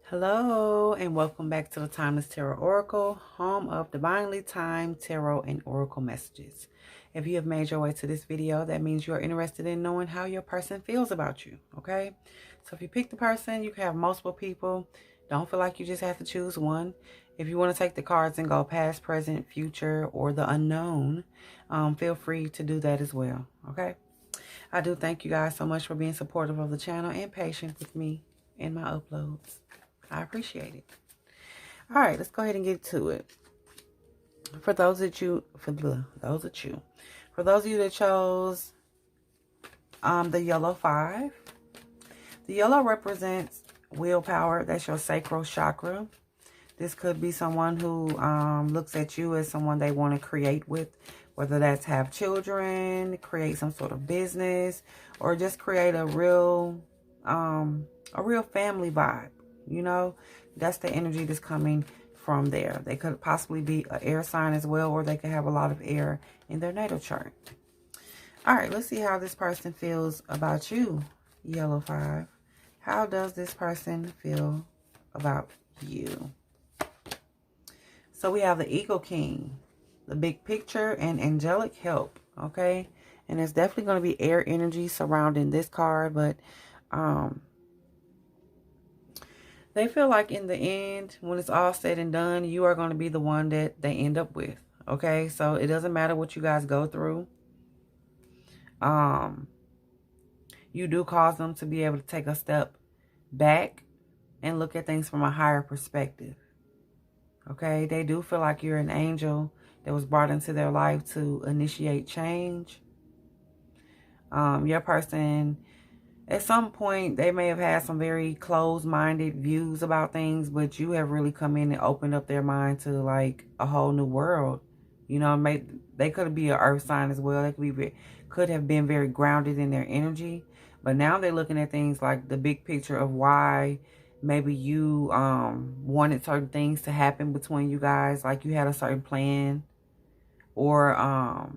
Hello and welcome back to the Timeless Tarot Oracle, home of divinely timed tarot and oracle messages. If you have made your way to this video, that means you are interested in knowing how your person feels about you, okay? So if you pick the person, you can have multiple people. Don't feel like you just have to choose one. If you want to take the cards and go past, present, future, or the unknown, feel free to do that as well, okay? I do thank you guys so much for being supportive of the channel and patient with me in my uploads. I appreciate it. All right, let's go ahead and get to it. For those of you that chose the yellow 5, the yellow represents willpower. That's your sacral chakra. This could be someone who looks at you as someone they want to create with, whether that's have children, create some sort of business, or just create a real family vibe. You know, that's the energy that's coming from there. They could possibly be an air sign as well, or they could have a lot of air in their natal chart. All right, let's see how this person feels about you, yellow 5. How does this person feel about you? So we have the Eagle King, the big picture, and angelic help, okay? And there's definitely going to be air energy surrounding this card, but they feel like in the end, when it's all said and done, you are going to be the one that they end up with. Okay, so it doesn't matter what you guys go through. You do cause them to be able to take a step back and look at things from a higher perspective. Okay, they do feel like you're an angel that was brought into their life to initiate change. Your person, at some point, they may have had some very closed-minded views about things, but you have really come in and opened up their mind to like a whole new world. You know, they could be an earth sign as well. They could have been very grounded in their energy, but now they're looking at things like the big picture of why maybe you wanted certain things to happen between you guys, like you had a certain plan, or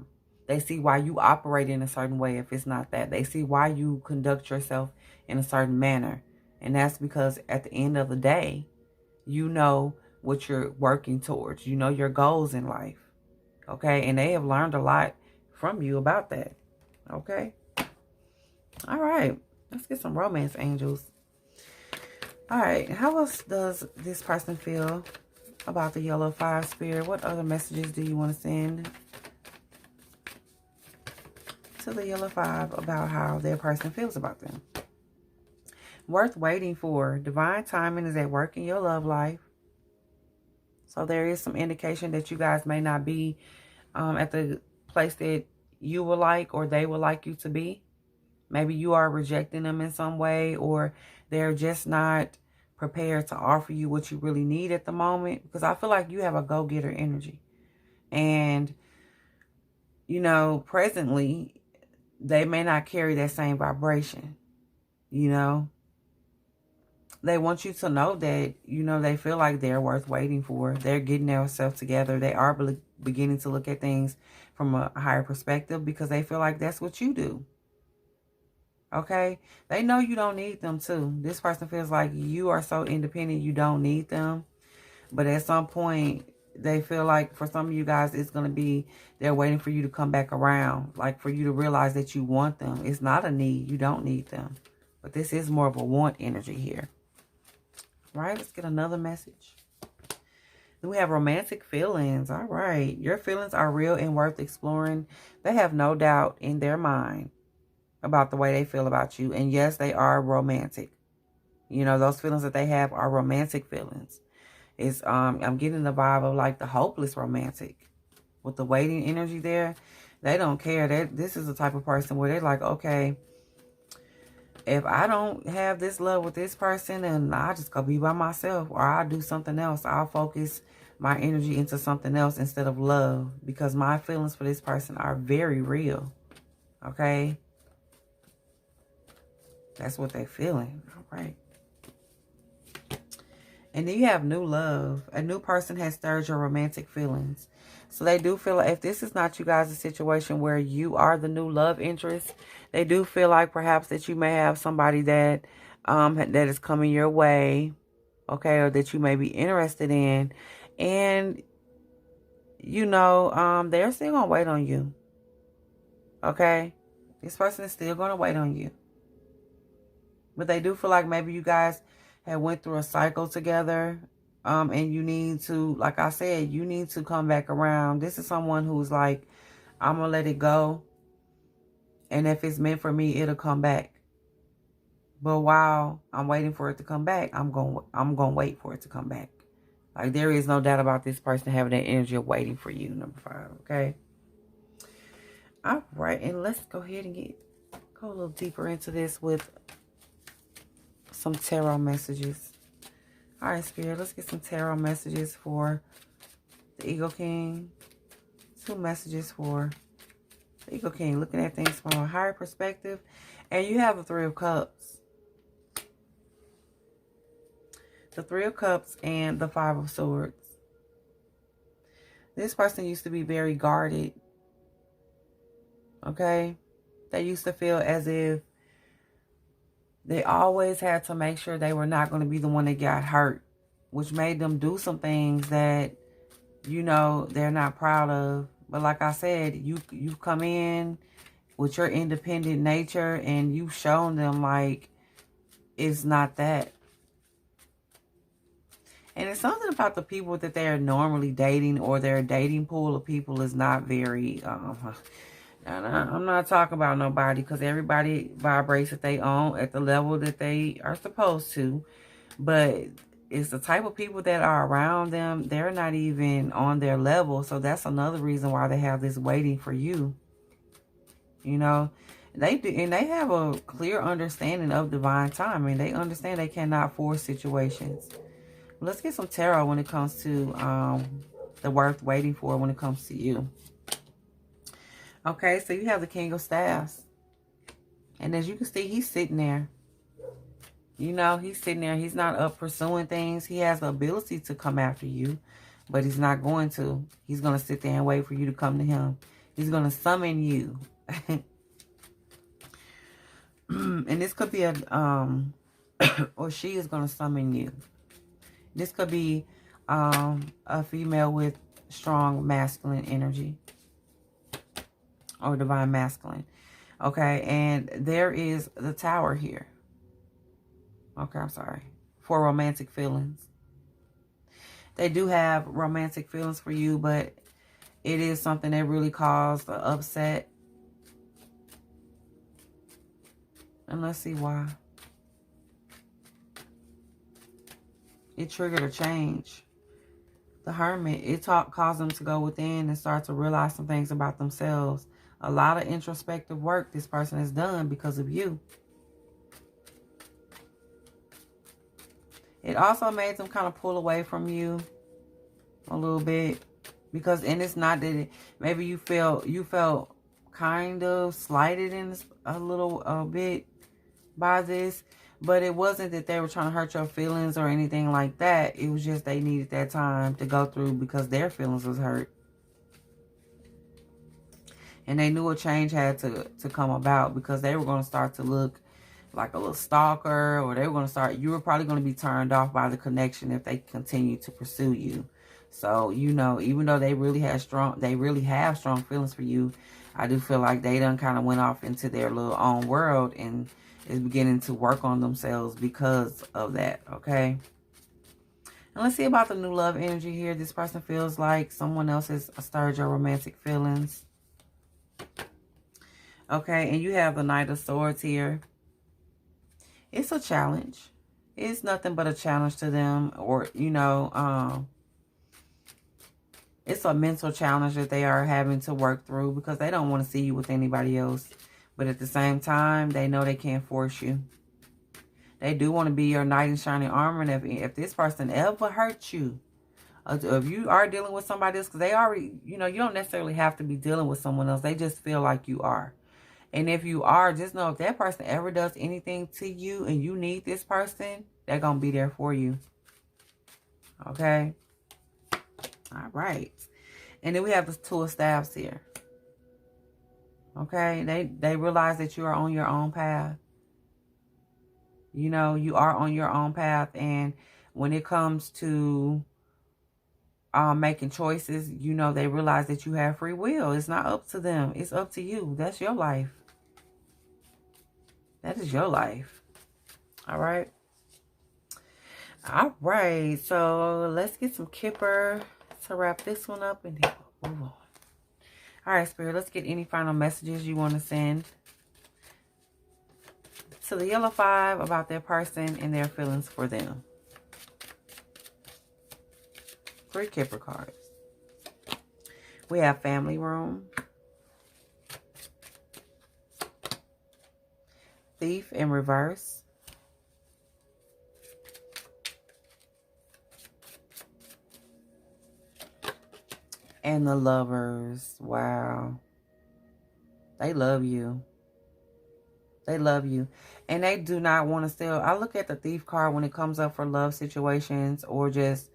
they see why you operate in a certain way. If it's not that, they see why you conduct yourself in a certain manner. And that's because at the end of the day, you know what you're working towards. You know your goals in life. Okay? And they have learned a lot from you about that. Okay? All right. Let's get some romance angels. All right. How else does this person feel about the yellow 5 spirit? What other messages do you want to send to the yellow 5 about how their person feels about them? Worth waiting for. Divine timing is at work in your love life. So there is some indication that you guys may not be at the place that you would like or they would like you to be. Maybe you are rejecting them in some way, or they're just not prepared to offer you what you really need at the moment. Because I feel like you have a go-getter energy. And, you know, presently, they may not carry that same vibration, you know. They want you to know that, you know, they feel like they're worth waiting for. They're getting themselves together. They are beginning to look at things from a higher perspective because they feel like that's what you do. Okay? They know you don't need them too. This person feels like you are so independent, you don't need them. But at some point, they feel like for some of you guys, it's going to be, they're waiting for you to come back around. Like for you to realize that you want them. It's not a need. You don't need them. But this is more of a want energy here. Right? Let's get another message. Then we have romantic feelings. All right. Your feelings are real and worth exploring. They have no doubt in their mind about the way they feel about you. And yes, they are romantic. You know, those feelings that they have are romantic feelings. It's I'm getting the vibe of like the hopeless romantic with the waiting energy there. They don't care. This is the type of person where they're like, okay, if I don't have this love with this person, then I'll just go be by myself, or I'll do something else. I'll focus my energy into something else instead of love, because my feelings for this person are very real. Okay? That's what they're feeling. All right. And then you have new love. A new person has stirred your romantic feelings. So they do feel like if this is not you guys' a situation where you are the new love interest, they do feel like perhaps that you may have somebody that that is coming your way. okay, or that you may be interested in. And, you know, they're still going to wait on you, okay? This person is still going to wait on you. But they do feel like maybe you guys have went through a cycle together, and you need to, like I said, you need to come back around. This is someone who's like, I'm going to let it go. And if it's meant for me, it'll come back. But while I'm waiting for it to come back, I'm going to wait for it to come back. Like, there is no doubt about this person having that energy of waiting for you, number 5, okay? All right, and let's go ahead and go a little deeper into this with some tarot messages. All right, Spirit, let's get some tarot messages for the Eagle King. 2 messages for the Eagle King, looking at things from a higher perspective. And you have the 3 of Cups. The 3 of Cups and the 5 of Swords. This person used to be very guarded. Okay? They used to feel as if they always had to make sure they were not going to be the one that got hurt, which made them do some things that, you know, they're not proud of. But like I said, you've come in with your independent nature and you've shown them like it's not that. And it's something about the people that they're normally dating, or their dating pool of people is not very, I'm not talking about nobody, because everybody vibrates at their own, at the level that they are supposed to. But it's the type of people that are around them, they're not even on their level. So that's another reason why they have this waiting for you. You know, they do, and they have a clear understanding of divine timing. They understand they cannot force situations. Let's get some tarot when it comes to the worth waiting for when it comes to you. Okay, so you have the King of Staffs. And as you can see, he's sitting there. You know, he's sitting there. He's not up pursuing things. He has the ability to come after you, but he's not going to. He's going to sit there and wait for you to come to him. He's going to summon you. And this could be a, or she is going to summon you. This could be a female with strong masculine energy or divine masculine. Okay, and there is the Tower here. Okay, I'm sorry. For romantic feelings. They do have romantic feelings for you, but it is something that really caused the upset. And let's see why. It triggered a change. The Hermit, it caused them to go within and start to realize some things about themselves. A lot of introspective work this person has done because of you. It also made them kind of pull away from you a little bit. Because, and it's not that it, maybe you felt kind of slighted in a little bit by this. But it wasn't that they were trying to hurt your feelings or anything like that. It was just they needed that time to go through because their feelings was hurt. And they knew a change had to come about because they were going to start to look like a little stalker, or they were going to start, you were probably going to be turned off by the connection if they continue to pursue you. So, you know, even though they really have strong feelings for you, I do feel like they done kind of went off into their little own world and is beginning to work on themselves because of that, okay? And let's see about the new love energy here. This person feels like someone else has stirred your romantic feelings. Okay, and you have the Knight of Swords here. It's a challenge. It's nothing but a challenge to them, or, you know, it's a mental challenge that they are having to work through because they don't want to see you with anybody else. But at the same time, they know they can't force you. They do want to be your knight in shining armor. And if this person ever hurts you, if you are dealing with somebody else, because they already, you know, you don't necessarily have to be dealing with someone else. They just feel like you are. And if you are, just know if that person ever does anything to you and you need this person, they're going to be there for you. Okay? All right. And then we have the Two of Staffs here. Okay? They realize that you are on your own path. You know, you are on your own path. And when it comes to making choices, you know, they realize that you have free will. It's not up to them. It's up to you. That's your life. That is your life. All right. All right. So let's get some Kipper to wrap this one up and then we'll move on. All right, Spirit. Let's get any final messages you want to send to the Yellow 5 about their person and their feelings for them. 3 Kipper cards. We have Family Room, Thief in reverse, and the Lovers. Wow. They love you. They love you. And they do not want to steal. I look at the Thief card when it comes up for love situations or just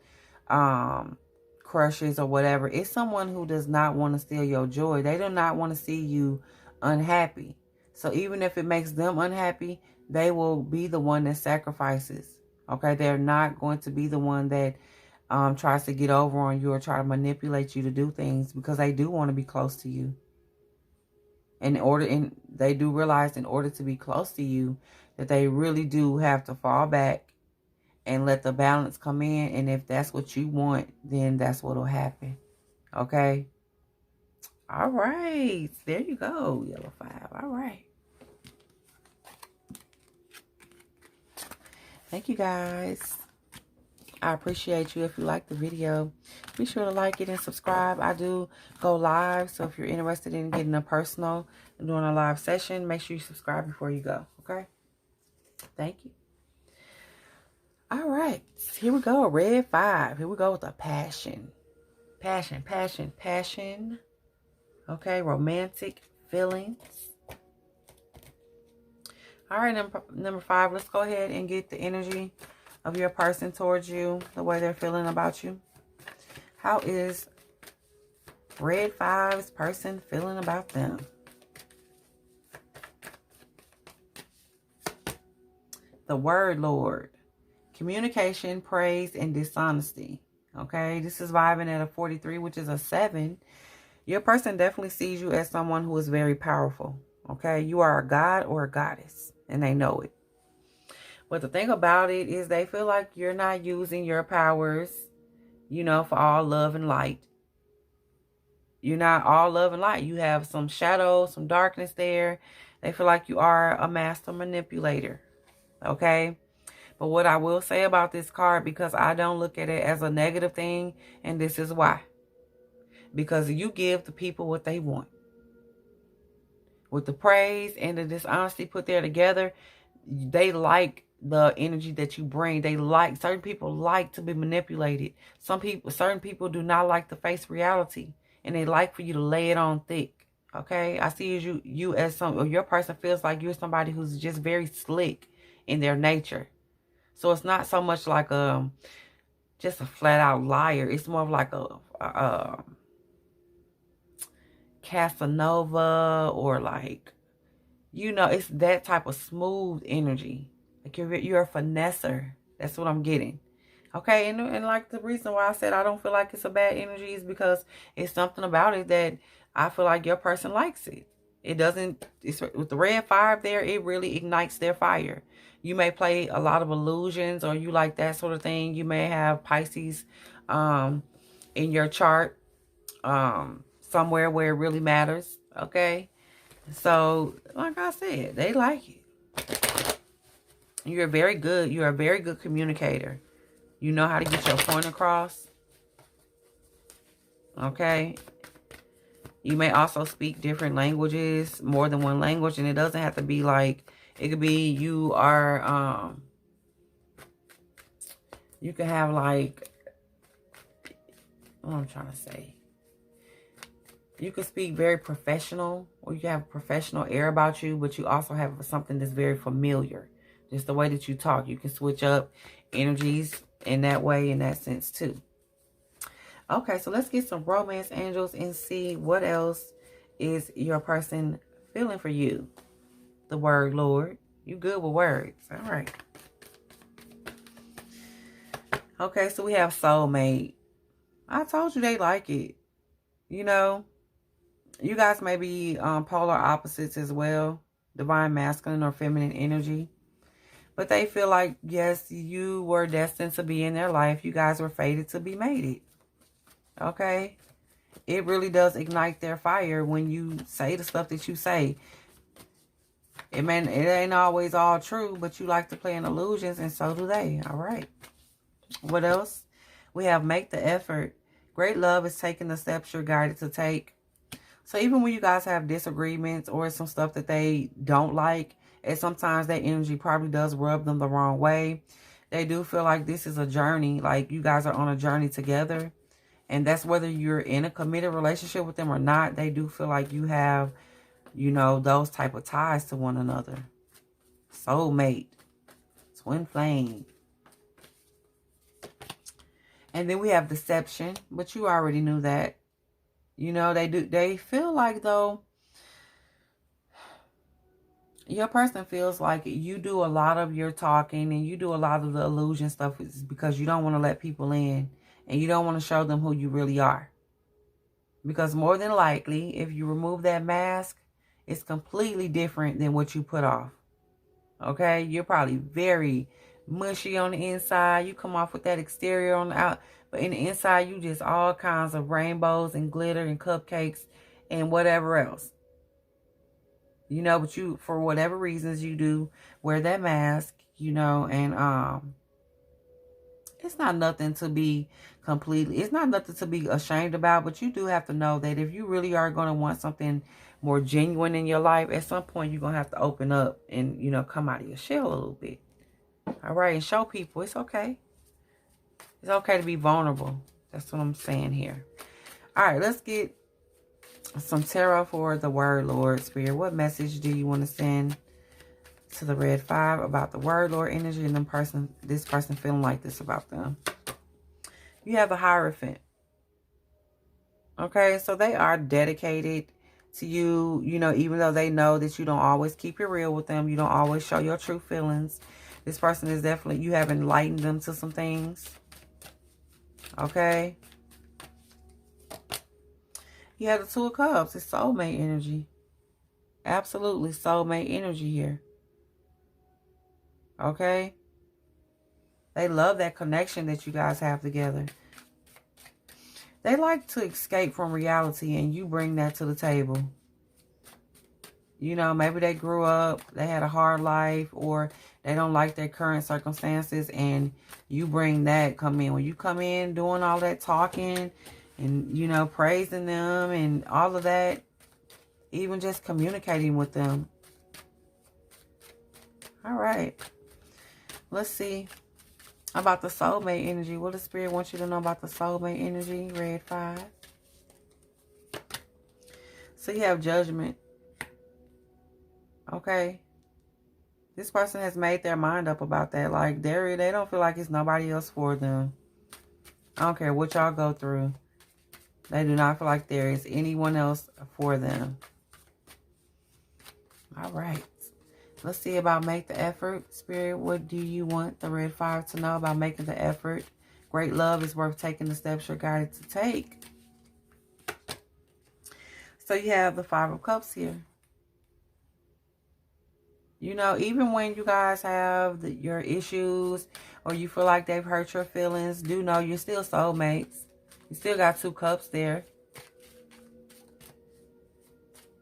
crushes or whatever. It's someone who does not want to steal your joy. They do not want to see you unhappy. So even if it makes them unhappy, they will be the one that sacrifices. Okay? They're not going to be the one that tries to get over on you or try to manipulate you to do things, because they do want to be close to you. And they do realize in order to be close to you that they really do have to fall back and let the balance come in. And if that's what you want, then that's what will happen. Okay? All right. There you go, Yellow 5. All right. Thank you, guys. I appreciate you. If you like the video, be sure to like it and subscribe. I do go live, so if you're interested in getting a personal and doing a live session, make sure you subscribe before you go, okay? Thank you. All right, here we go. Red 5. Here we go with the passion. Passion, passion, passion. Okay, romantic feelings. All right, number 5. Let's go ahead and get the energy of your person towards you, the way they're feeling about you. How is Red 5's person feeling about them? The Word Lord. Communication, praise, and dishonesty. Okay, this is vibing at a 43, which is a 7. Your person definitely sees you as someone who is very powerful. Okay, you are a god or a goddess, and they know it. But the thing about it is they feel like you're not using your powers, you know, for all love and light. You're not all love and light. You have some shadow, some darkness there. They feel like you are a master manipulator. Okay? But what I will say about this card, because I don't look at it as a negative thing, and this is why. Because you give the people what they want. With the praise and the dishonesty put there together, they like the energy that you bring. They like, certain people like to be manipulated. Certain people do not like to face reality, and they like for you to lay it on thick. Okay, I see you as your person feels like you're somebody who's just very slick in their nature. So it's not so much like just a flat out liar. It's more of like a Casanova, or like, you know, it's that type of smooth energy. Like you're a finesser. That's what I'm getting. Okay, and like the reason why I said I don't feel like it's a bad energy is because it's something about it that I feel like your person likes it. It doesn't, it's with the red 5 there, it really ignites their fire. You may play a lot of illusions, or you like that sort of thing. You may have Pisces in your chart somewhere where it really matters. Okay, so like I said, they like it. You're a very good communicator. You know how to get your point across. Okay. You may also speak different languages, more than one language, and it doesn't have to be like, it could be you are, you can have like, what I'm trying to say. You can speak very professional, or you can have a professional air about you, but you also have something that's very familiar. Just the way that you talk. You can switch up energies in that way, in that sense too. Okay, so let's get some romance angels and see what else is your person feeling for you. The Word Lord. You good with words. All right. Okay, so we have soulmate. I told you they like it. You know, you guys may be polar opposites as well. Divine masculine or feminine energy. But they feel like, yes, you were destined to be in their life. You guys were fated to be mated. Okay? It really does ignite their fire when you say the stuff that you say. It ain't always all true, but you like to play in illusions, and so do they. All right. What else? We have make the effort. Great love is taking the steps you're guided to take. So even when you guys have disagreements or some stuff that they don't like, and sometimes that energy probably does rub them the wrong way, they do feel like this is a journey. Like you guys are on a journey together. And that's whether you're in a committed relationship with them or not. They do feel like you have, you know, those type of ties to one another. Soulmate. Twin flame. And then we have deception. But you already knew that. You know, they feel like, though, your person feels like you do a lot of your talking and you do a lot of the illusion stuff is because you don't want to let people in. And you don't want to show them who you really are. Because more than likely, if you remove that mask, it's completely different than what you put off. Okay? You're probably very mushy on the inside. You come off with that exterior on the out. But in the inside, you just all kinds of rainbows and glitter and cupcakes and whatever else. You know, but you, for whatever reasons, you do wear that mask, you know, and it's not nothing to be it's not nothing to be ashamed about, but you do have to know that if you really are going to want something more genuine in your life, at some point you're going to have to open up and, you know, come out of your shell a little bit. All right, and show people it's okay. It's okay to be vulnerable. That's what I'm saying here. All right, let's get some tarot for the word, Lord Spirit. What message do you want to send to the red 5 about the word, Lord energy, and this person feeling like this about them? You have the Hierophant. Okay, so they are dedicated to you, you know, even though they know that you don't always keep it real with them. You don't always show your true feelings. This person is definitely, you have enlightened them to some things. Okay. You have the Two of Cups. It's soulmate energy. Absolutely soulmate energy here. Okay. They love that connection that you guys have together. They like to escape from reality, and you bring that to the table. You know, maybe they grew up, they had a hard life, or they don't like their current circumstances, and you bring that, come in. When you come in doing all that talking and, you know, praising them and all of that, even just communicating with them. All right. Let's see about the soulmate energy. What does Spirit want you to know about the soulmate energy? Red 5. So you have Judgment. Okay. This person has made their mind up about that. Like, they don't feel like it's nobody else for them. I don't care what y'all go through. They do not feel like there is anyone else for them. All right. Let's see about make the effort. Spirit, what do you want the red 5 to know about making the effort? Great love is worth taking the steps you're guided to take. So you have the 5 of Cups here. You know, even when you guys have your issues or you feel like they've hurt your feelings, do know you're still soulmates. You still got 2 cups there.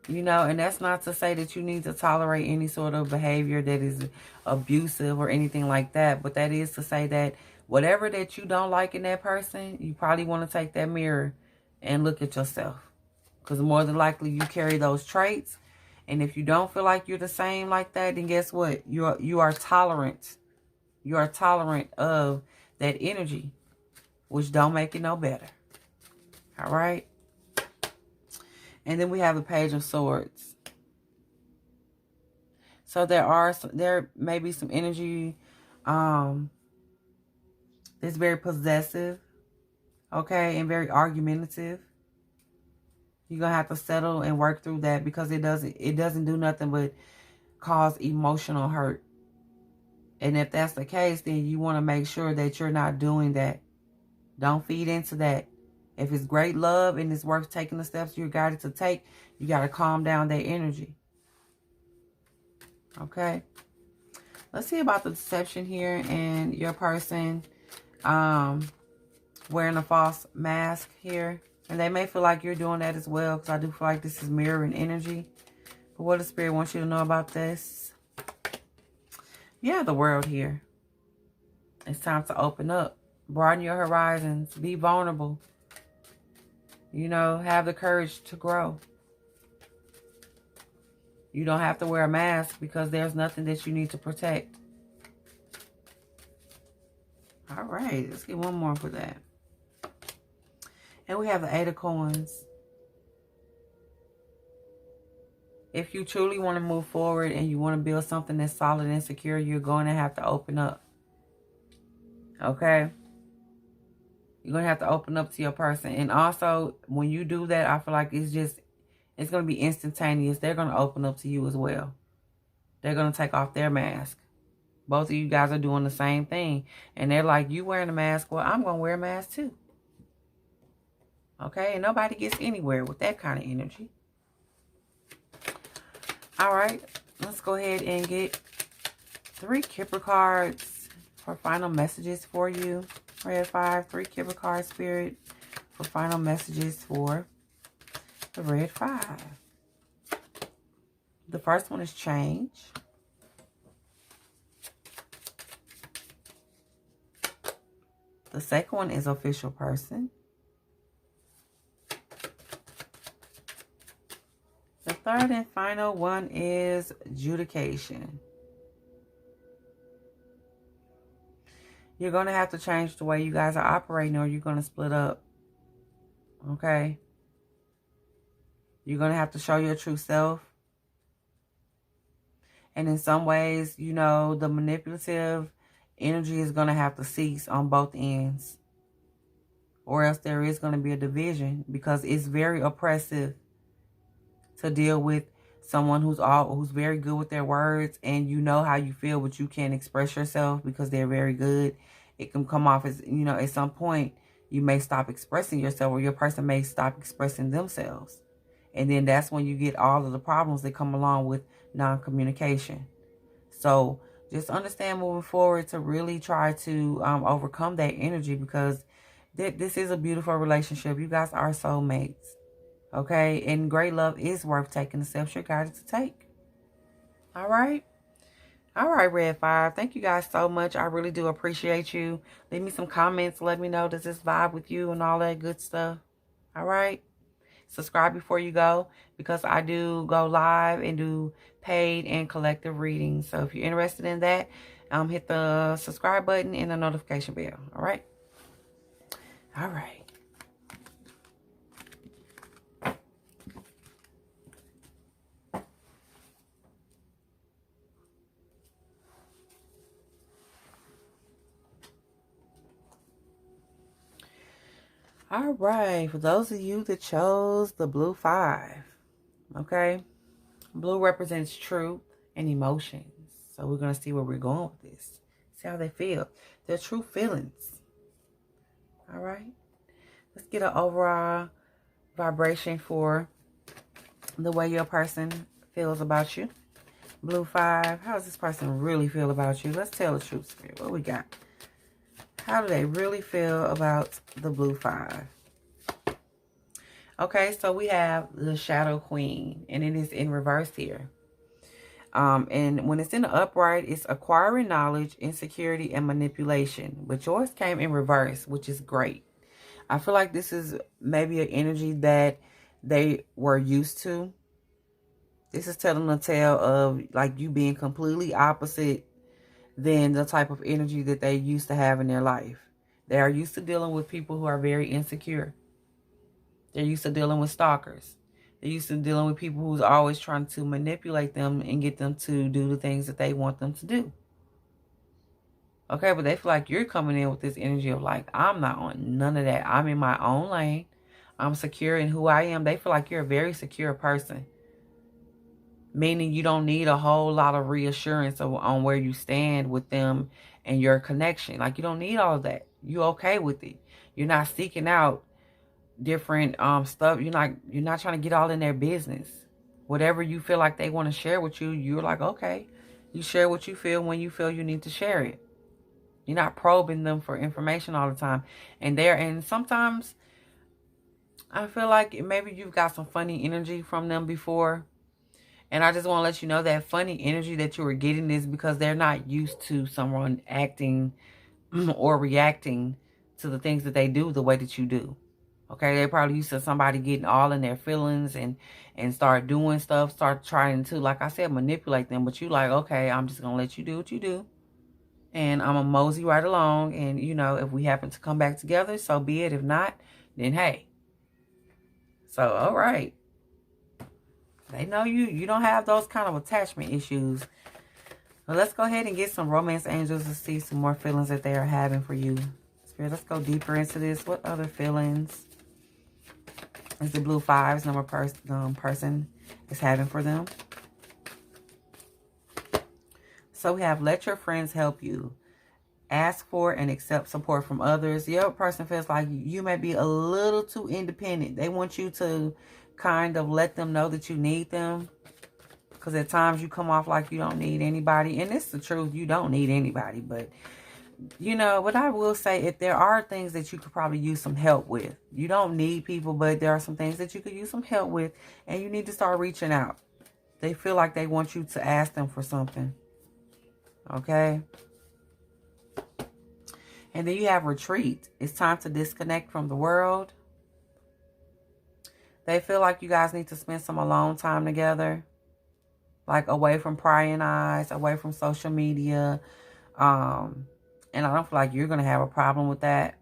You know, and that's not to say that you need to tolerate any sort of behavior that is abusive or anything like that. But that is to say that whatever that you don't like in that person, you probably want to take that mirror and look at yourself. Because more than likely you carry those traits. And if you don't feel like you're the same like that, then guess what? You are tolerant. You are tolerant of that energy, which don't make it no better. All right? And then we have the Page of Swords. So there may be some energy that's very possessive, okay, and very argumentative. You're gonna have to settle and work through that because it doesn't do nothing but cause emotional hurt. And if that's the case, then you want to make sure that you're not doing that. Don't feed into that. If it's great love and it's worth taking the steps you're guided to take, you got to calm down that energy. Okay? Let's see about the deception here and your person wearing a false mask here. And they may feel like you're doing that as well, because I do feel like this is mirroring energy. But what the Spirit wants you to know about this? Yeah, the World here. It's time to open up. Broaden your horizons. Be vulnerable. You know, have the courage to grow. You don't have to wear a mask because there's nothing that you need to protect. All right, let's get one more for that. And we have the 8 of Coins. If you truly want to move forward and you want to build something that's solid and secure, you're going to have to open up. Okay? You're going to have to open up to your person. And also, when you do that, I feel like it's going to be instantaneous. They're going to open up to you as well. They're going to take off their mask. Both of you guys are doing the same thing. And they're like, you wearing a mask? Well, I'm going to wear a mask too. Okay? And nobody gets anywhere with that kind of energy. All right. Let's go ahead and get 3 Kipper cards for final messages for you. Red 5, 3 Kipper cards, Spirit, for final messages for the Red 5. The first one is change. The second one is official person. The third and final one is adjudication. You're going to have to change the way you guys are operating, or you're going to split up. Okay? You're going to have to show your true self. And in some ways, you know, the manipulative energy is going to have to cease on both ends. Or else there is going to be a division, because it's very oppressive to deal with someone who's very good with their words, and you know how you feel, but you can't express yourself because they're very good. It can come off as, you know, at some point you may stop expressing yourself, or your person may stop expressing themselves. And then that's when you get all of the problems that come along with non-communication. So just understand moving forward to really try to overcome that energy, because this is a beautiful relationship. You guys are soulmates. Okay? And great love is worth taking the steps you're guided to take. All right? All right, Red 5. Thank you guys so much. I really do appreciate you. Leave me some comments. Let me know, does this vibe with you and all that good stuff? All right? Subscribe before you go, because I do go live and do paid and collective readings. So if you're interested in that, hit the subscribe button and the notification bell. All right? All right. All right, for those of you that chose the blue 5, okay? Blue represents truth and emotions. So we're going to see where we're going with this. See how they feel. Their true feelings. All right? Let's get an overall vibration for the way your person feels about you. Blue 5, how does this person really feel about you? Let's tell the truth, Spirit. What we got? How do they really feel about the blue 5? Okay, so we have the Shadow Queen, and it is in reverse here. And when it's in the upright, it's acquiring knowledge, insecurity, and manipulation. But yours came in reverse, which is great. I feel like this is maybe an energy that they were used to. This is telling a tale of like you being completely opposite than the type of energy that they used to have in their life. They are used to dealing with people who are very insecure. They're used to dealing with stalkers. They're used to dealing with people who's always trying to manipulate them and get them to do the things that they want them to do. Okay, but they feel like you're coming in with this energy of like, I'm not on none of that. I'm in my own lane. I'm secure in who I am. They feel like you're a very secure person. Meaning you don't need a whole lot of reassurance on where you stand with them and your connection. Like, you don't need all of that. You okay with it. You're not seeking out different stuff. You're not trying to get all in their business. Whatever you feel like they want to share with you, you're like, okay. You share what you feel when you feel you need to share it. You're not probing them for information all the time. And sometimes I feel like maybe you've got some funny energy from them before. And I just want to let you know that funny energy that you were getting is because they're not used to someone acting or reacting to the things that they do the way that you do. Okay, they're probably used to somebody getting all in their feelings and start doing stuff, start trying to, like I said, manipulate them. But you like, okay, I'm just going to let you do what you do. And I'm going to mosey right along. And, if we happen to come back together, so be it. If not, then hey. So, all right. They know you don't have those kind of attachment issues. Well, let's go ahead and get some romance angels to see some more feelings that they are having for you. Spirit, let's go deeper into this. What other feelings is the blue fives number person is having for them? So we have, let your friends help you. Ask for and accept support from others. Your person feels like you may be a little too independent. They want you to kind of let them know that you need them. Because at times you come off like you don't need anybody. And it's the truth. You don't need anybody. But, what I will say, if there are things that you could probably use some help with. You don't need people, but there are some things that you could use some help with. And you need to start reaching out. They feel like they want you to ask them for something. Okay? And then you have retreat. It's time to disconnect from the world. They feel like you guys need to spend some alone time together. Like away from prying eyes, away from social media. And I don't feel like you're going to have a problem with that.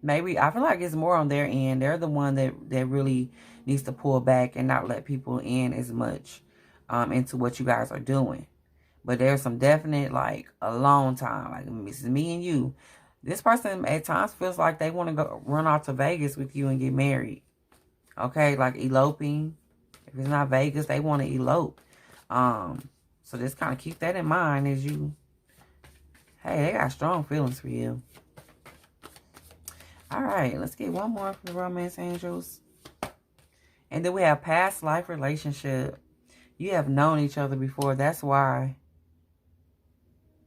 Maybe, I feel like it's more on their end. They're the one that really needs to pull back and not let people in as much into what you guys are doing. But there's some definite, like, alone time. Like, this is me and you. This person at times feels like they want to go run off to Vegas with you and get married. Okay, like eloping. If it's not Vegas, they want to elope. So just kind of keep that in mind as you, hey, they got strong feelings for you. All right, let's get one more from the romance angels. And then we have past life relationship. You have known each other before. That's why.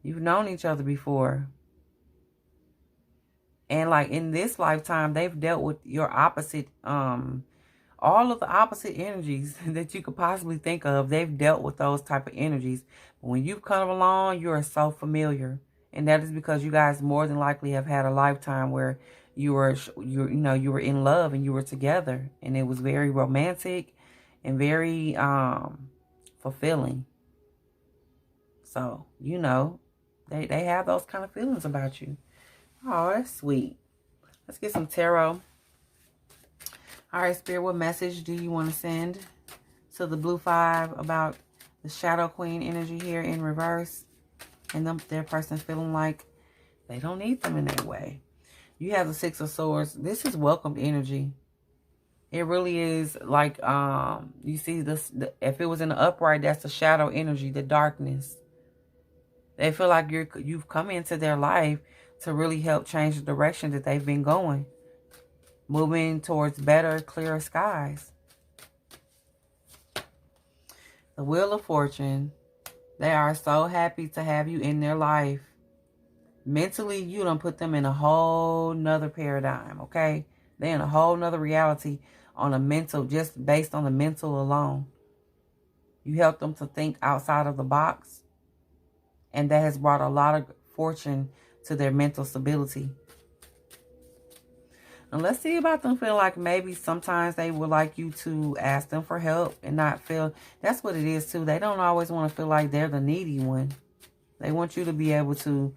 You've known each other before. And like in this lifetime, they've dealt with your opposite, all of the opposite energies that you could possibly think of. They've dealt with those type of energies. But when you've come along, you are so familiar. And that is because you guys more than likely have had a lifetime where you were in love and you were together. And it was very romantic and very fulfilling. So, they have those kind of feelings about you. Oh, that's sweet. Let's get some tarot. All right, Spirit, what message do you want to send to the blue five about the Shadow Queen energy here in reverse? And their person feeling like they don't need them in that way. You have the Six of Swords. This is welcomed energy. It really is like, you see this, if it was in the upright, that's the shadow energy, the darkness. They feel like you've come into their life to really help change the direction that they've been going. Moving towards better, clearer skies. The Wheel of Fortune. They are so happy to have you in their life. Mentally, you done put them in a whole nother paradigm, okay? They're in a whole nother reality on a mental, just based on the mental alone. You help them to think outside of the box. And that has brought a lot of fortune to their mental stability. And let's see about them feel like maybe sometimes they would like you to ask them for help and not feel, that's what it is too. They don't always want to feel like they're the needy one. They want you to be able to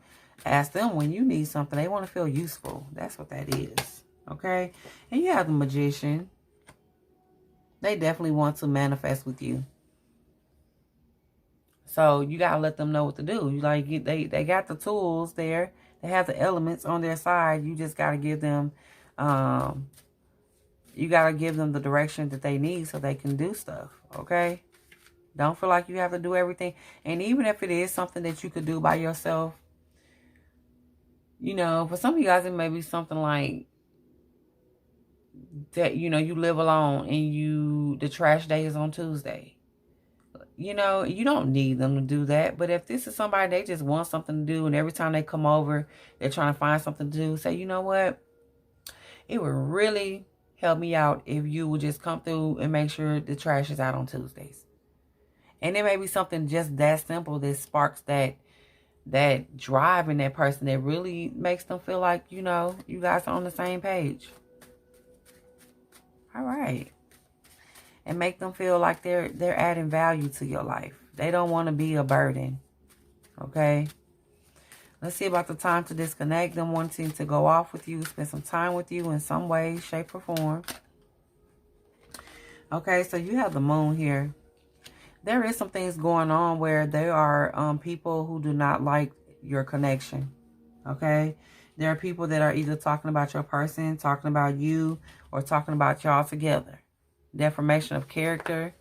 ask them when you need something. They want to feel useful. That's what that is. Okay? And you have the Magician. They definitely want to manifest with you. So you got to let them know what to do. They got the tools there. They have the elements on their side. You just got to give them, the direction that they need so they can do stuff. Okay? Don't feel like you have to do everything. And even if it is something that you could do by yourself, you know, for some of you guys, it may be something like that, you know, you live alone and the trash day is on Tuesday. You know, you don't need them to do that. But if this is somebody, they just want something to do, and every time they come over, they're trying to find something to do, say, you know what? It would really help me out if you would just come through and make sure the trash is out on Tuesdays. And it may be something just that simple that sparks that drive in that person that really makes them feel like, you know, you guys are on the same page. All right. And make them feel like they're adding value to your life. They don't want to be a burden. Okay? Let's see about the time to disconnect. Them wanting to go off with you, spend some time with you in some way, shape, or form. Okay, so you have the moon here. There is some things going on where there are people who do not like your connection. Okay? There are people that are either talking about your person, talking about you, or talking about y'all together. Deformation of character.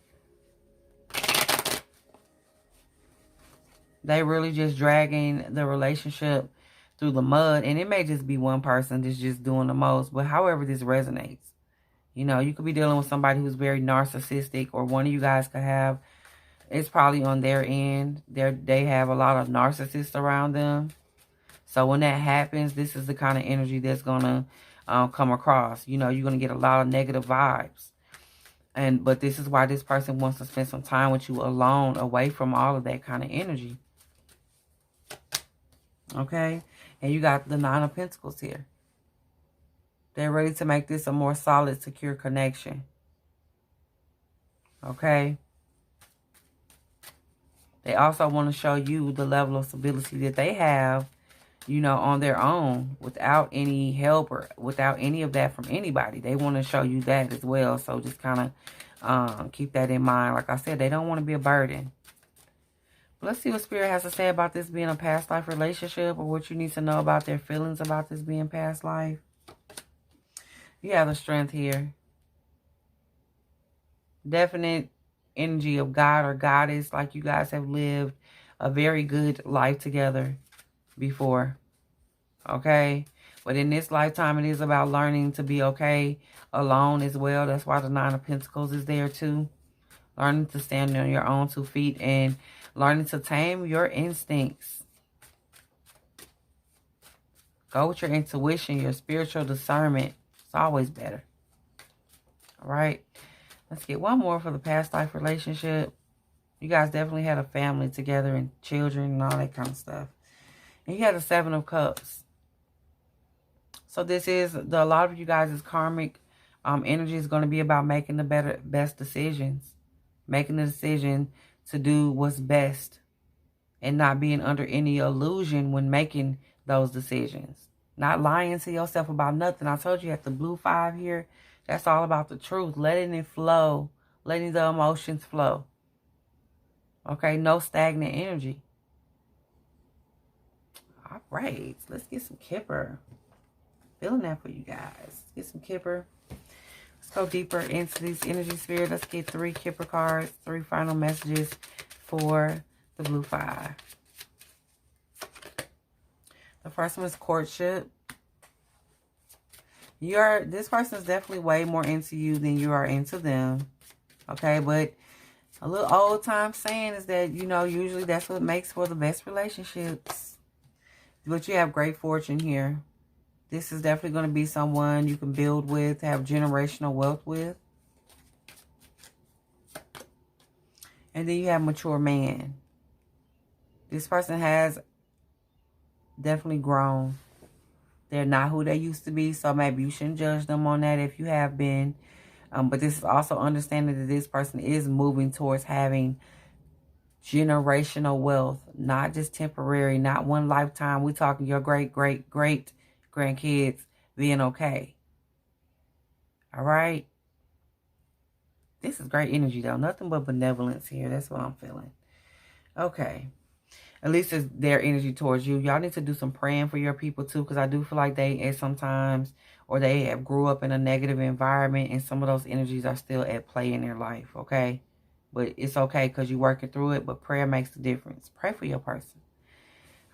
They really just dragging the relationship through the mud. And it may just be one person that's just doing the most. But however this resonates. You know, you could be dealing with somebody who's very narcissistic. Or one of you guys could have, it's probably on their end. They have a lot of narcissists around them. So when that happens, this is the kind of energy that's going to come across. You know, you're going to get a lot of negative vibes. But this is why this person wants to spend some time with you alone, away from all of that kind of energy. Okay? And you got the Nine of Pentacles here. They're ready to make this a more solid, secure connection. Okay? They also want to show you the level of stability that they have, you know, on their own, without any help or without any of that from anybody. They want to show you that as well. So just kind of keep that in mind. Like I said, they don't want to be a burden. But let's see what Spirit has to say about this being a past life relationship, or what you need to know about their feelings about this being past life. You have the Strength here. Definite energy of God or Goddess, like you guys have lived a very good life together before. Okay? But in this lifetime, it is about learning to be okay alone as well. That's why the Nine of Pentacles is there too. Learning to stand on your own 2 feet and learning to tame your instincts. Go with your intuition, your spiritual discernment. It's always better. All right? Let's get one more for the past life relationship. You guys definitely had a family together and children and all that kind of stuff. And you had the Seven of Cups. So this is, a lot of you guys' karmic energy is going to be about making the best decisions. Making the decision to do what's best. And not being under any illusion when making those decisions. Not lying to yourself about nothing. I told you at the blue 5 here, that's all about the truth. Letting it flow. Letting the emotions flow. Okay, no stagnant energy. All right, let's get some Kipper. Feeling that for you guys. Get some Kipper. Let's go deeper into these energy spheres. Let's get 3 Kipper cards, 3 final messages for the blue 5. The first one is courtship. This person is definitely way more into you than you are into them. Okay, but a little old time saying is that, you know, usually that's what makes for the best relationships. But you have great fortune here. This is definitely going to be someone you can build with, have generational wealth with. And then you have mature man. This person has definitely grown. They're not who they used to be, so maybe you shouldn't judge them on that if you have been. But this is also understanding that this person is moving towards having generational wealth, not just temporary, not one lifetime. We're talking your great grandkids being okay. All right? This is great energy, though. Nothing but benevolence here. That's what I'm feeling. Okay. At least it's their energy towards you. Y'all need to do some praying for your people, too, because I do feel like they, at sometimes, or they have grew up in a negative environment, and some of those energies are still at play in their life, okay? But it's okay because you're working through it. But prayer makes the difference. Pray for your person.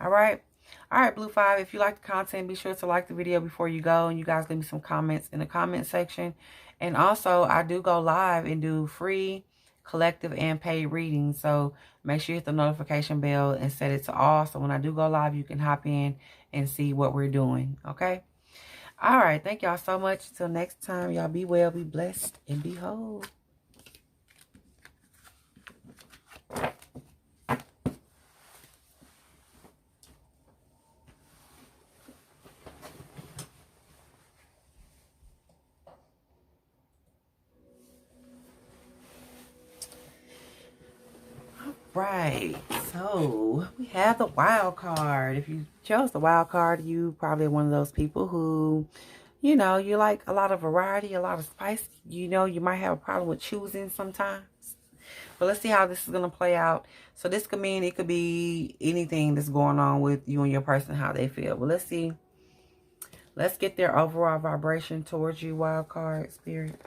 All right. All right, Blue 5. If you like the content, be sure to like the video before you go. And you guys leave me some comments in the comment section. And also, I do go live and do free, collective, and paid readings. So make sure you hit the notification bell and set it to all. So when I do go live, you can hop in and see what we're doing. Okay? All right. Thank y'all so much. Until next time, y'all be well, be blessed, and be whole. Right, so we have the wild card. If you chose the wild card, you probably one of those people who, you know, you like a lot of variety, a lot of spice. You know, you might have a problem with choosing sometimes. But let's see how this is going to play out. So this could mean it could be anything that's going on with you and your person, how they feel. But let's see. Let's get their overall vibration towards you, wild card, Spirit.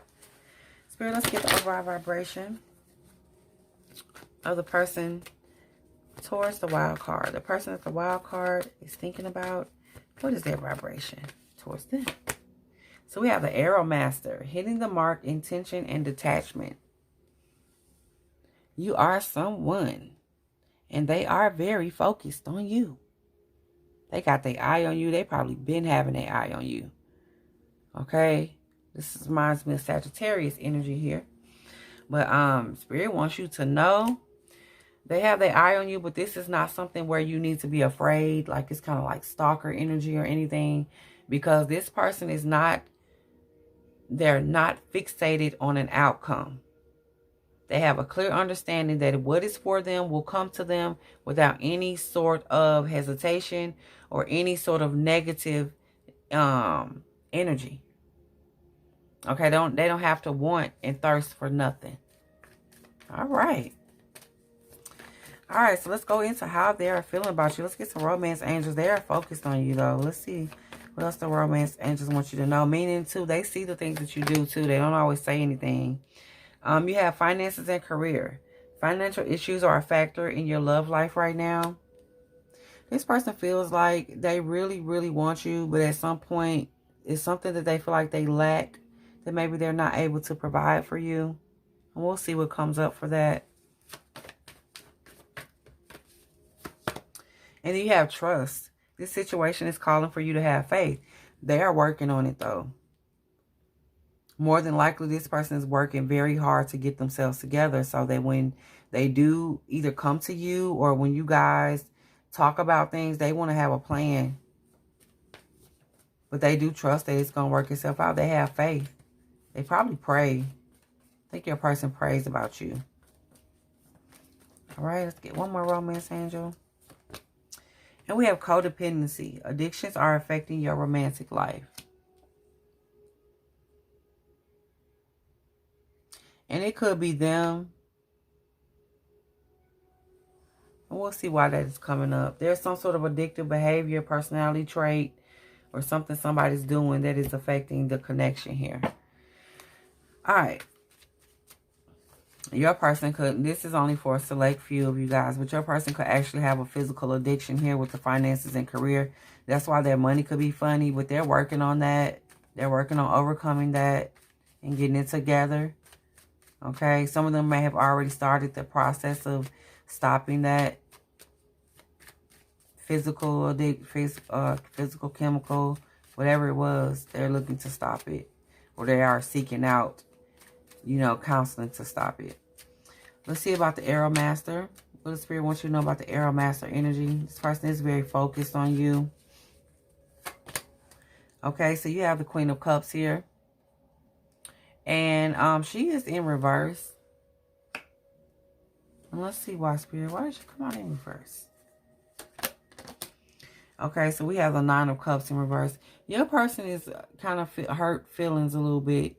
Spirit, let's get the overall vibration of the person towards the wild card. The person that the wild card is thinking about, what is their vibration towards them? So we have the Arrow Master, hitting the mark, intention, and detachment. You are someone, and they are very focused on you. They got their eye on you. They probably been having their eye on you. Okay? This reminds me of Sagittarius energy here. But Spirit wants you to know they have their eye on you, but this is not something where you need to be afraid. Like it's kind of like stalker energy or anything. Because this person is not, they're not fixated on an outcome. They have a clear understanding that what is for them will come to them without any sort of hesitation or any sort of negative energy. Okay, they don't have to want and thirst for nothing. All right. All right, so let's go into how they are feeling about you. Let's get some romance angels. They are focused on you, though. Let's see what else the romance angels want you to know. Meaning, too, they see the things that you do, too. They don't always say anything. You have finances and career. Financial issues are a factor in your love life right now. This person feels like they really, really want you, but at some point, it's something that they feel like they lack, that maybe they're not able to provide for you. And we'll see what comes up for that. And then you have trust. This situation is calling for you to have faith. They are working on it, though. More than likely, this person is working very hard to get themselves together so that when they do either come to you or when you guys talk about things, they want to have a plan. But they do trust that it's going to work itself out. They have faith. They probably pray. I think your person prays about you. All right, let's get one more romance angel. And we have codependency. Addictions are affecting your romantic life. And it could be them. And we'll see why that is coming up. There's some sort of addictive behavior, personality trait, or something somebody's doing that is affecting the connection here. All right. Your person could, this is only for a select few of you guys, but your person could actually have a physical addiction here with the finances and career. That's why their money could be funny, but they're working on that. They're working on overcoming that and getting it together. Okay, some of them may have already started the process of stopping that physical, chemical, whatever it was. They're looking to stop it, or they are seeking out, you know, counseling to stop it. Let's see about the Arrow Master. What the Spirit wants you to know about the Arrow Master energy. This person is very focused on you. Okay, so you have the Queen of Cups here. And she is in reverse. And let's see why, Spirit. Why did you come out in reverse? Okay, so we have the Nine of Cups in reverse. Your person is kind of hurt feelings a little bit.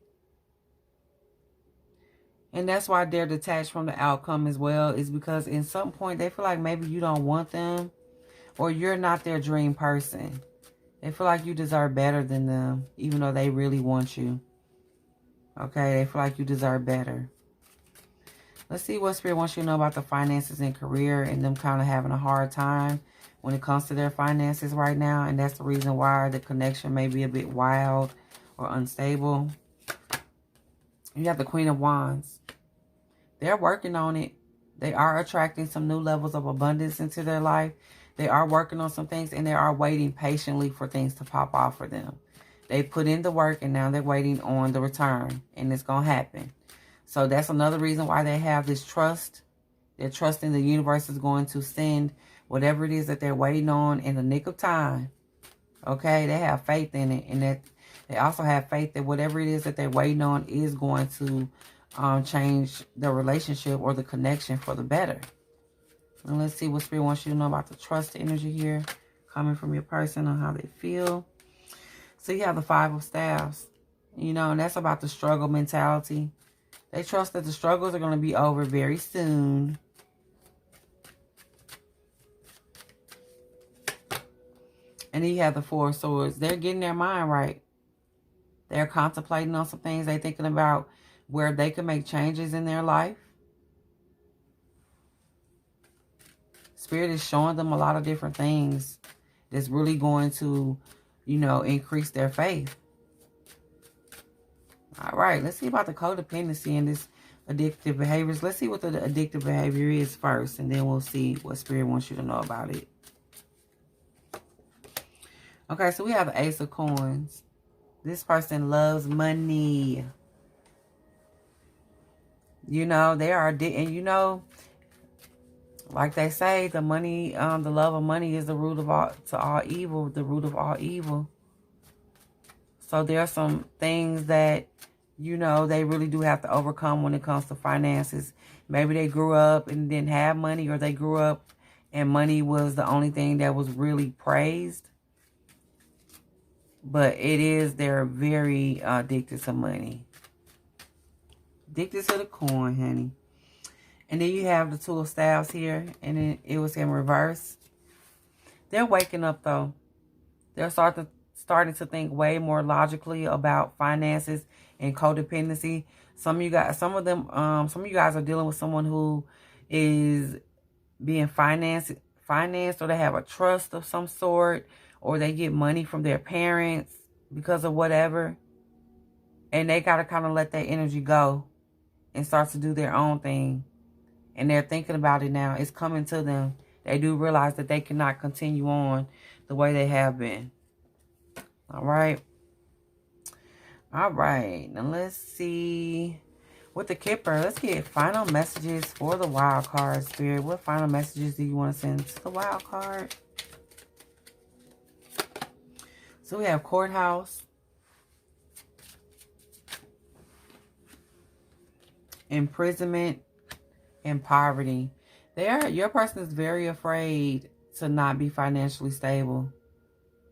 And that's why they're detached from the outcome as well. Is because in some point they feel like maybe you don't want them. Or you're not their dream person. They feel like you deserve better than them. Even though they really want you. Okay, they feel like you deserve better. Let's see what Spirit wants you to know about the finances and career and them kind of having a hard time when it comes to their finances right now. And that's the reason why the connection may be a bit wild or unstable. You have the Queen of Wands. They're working on it. They are attracting some new levels of abundance into their life. They are working on some things, and they are waiting patiently for things to pop off for them. They put in the work, and now they're waiting on the return, and it's going to happen. So that's another reason why they have this trust. They're trusting the universe is going to send whatever it is that they're waiting on in the nick of time. Okay, they have faith in it, and that they also have faith that whatever it is that they're waiting on is going to change the relationship or the connection for the better. And let's see what Spirit wants you to know about the trust energy here coming from your person on how they feel. So you have the Five of Staves, you know, and that's about the struggle mentality. They trust that the struggles are going to be over very soon. And then you have the Four of Swords. They're getting their mind right. They're contemplating on some things. They're thinking about where they can make changes in their life. Spirit is showing them a lot of different things that's really going to, you know, increase their faith. All right, let's see about the codependency and this addictive behaviors. Let's see what the addictive behavior is first, and then we'll see what Spirit wants you to know about it. Okay, so we have the Ace of Coins. This person loves money. You know, they are, and you know, like they say, the money, the love of money is the root of all evil, the root of all evil. So there are some things that, you know, they really do have to overcome when it comes to finances. Maybe they grew up and didn't have money, or they grew up and money was the only thing that was really praised. But they're very addicted to money. Addicted to the coin, honey. And then you have the Two of Staves here, and then it was in reverse. They're waking up, though. They're starting to think way more logically about finances and codependency. Some of you guys are dealing with someone who is being financed, or they have a trust of some sort, or they get money from their parents because of whatever. And they got to kind of let that energy go and start to do their own thing. And they're thinking about it now. It's coming to them. They do realize that they cannot continue on the way they have been. All right. All right. Now let's see. With the Kipper, let's get final messages for the wild card, Spirit. What final messages do you want to send to the wild card? So we have Courthouse, imprisonment, and poverty. Your person is very afraid to not be financially stable,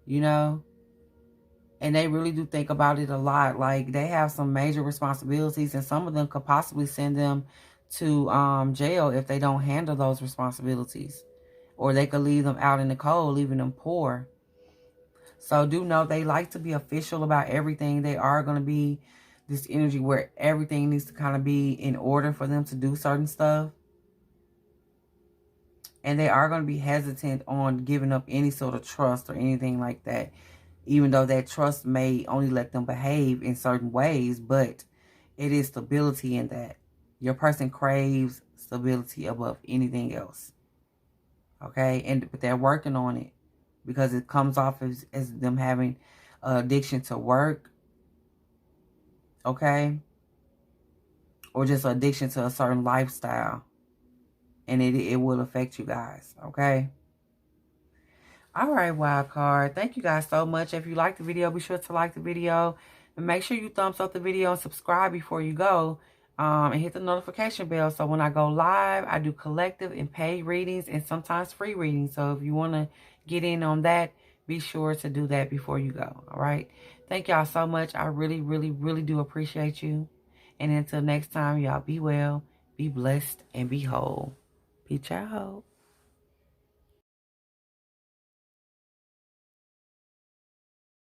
you know, and they really do think about it a lot. Like, they have some major responsibilities, and some of them could possibly send them to jail if they don't handle those responsibilities, or they could leave them out in the cold, leaving them poor. So do know they like to be official about everything. They are going to be this energy where everything needs to kind of be in order for them to do certain stuff. And they are going to be hesitant on giving up any sort of trust or anything like that. Even though that trust may only let them behave in certain ways. But it is stability in that. Your person craves stability above anything else. Okay? But they're working on it. Because it comes off as them having addiction to work. Okay? Or just addiction to a certain lifestyle. And it will affect you guys. Okay? Alright, wild card. Thank you guys so much. If you like the video, be sure to like the video. And make sure you thumbs up the video and subscribe before you go. And hit the notification bell. So when I go live, I do collective and paid readings. And sometimes free readings. So if you want to get in on that, be sure to do that before you go. Alright? Thank y'all so much. I really, really, really do appreciate you. And until next time, y'all be well, be blessed, and be whole. Peace out.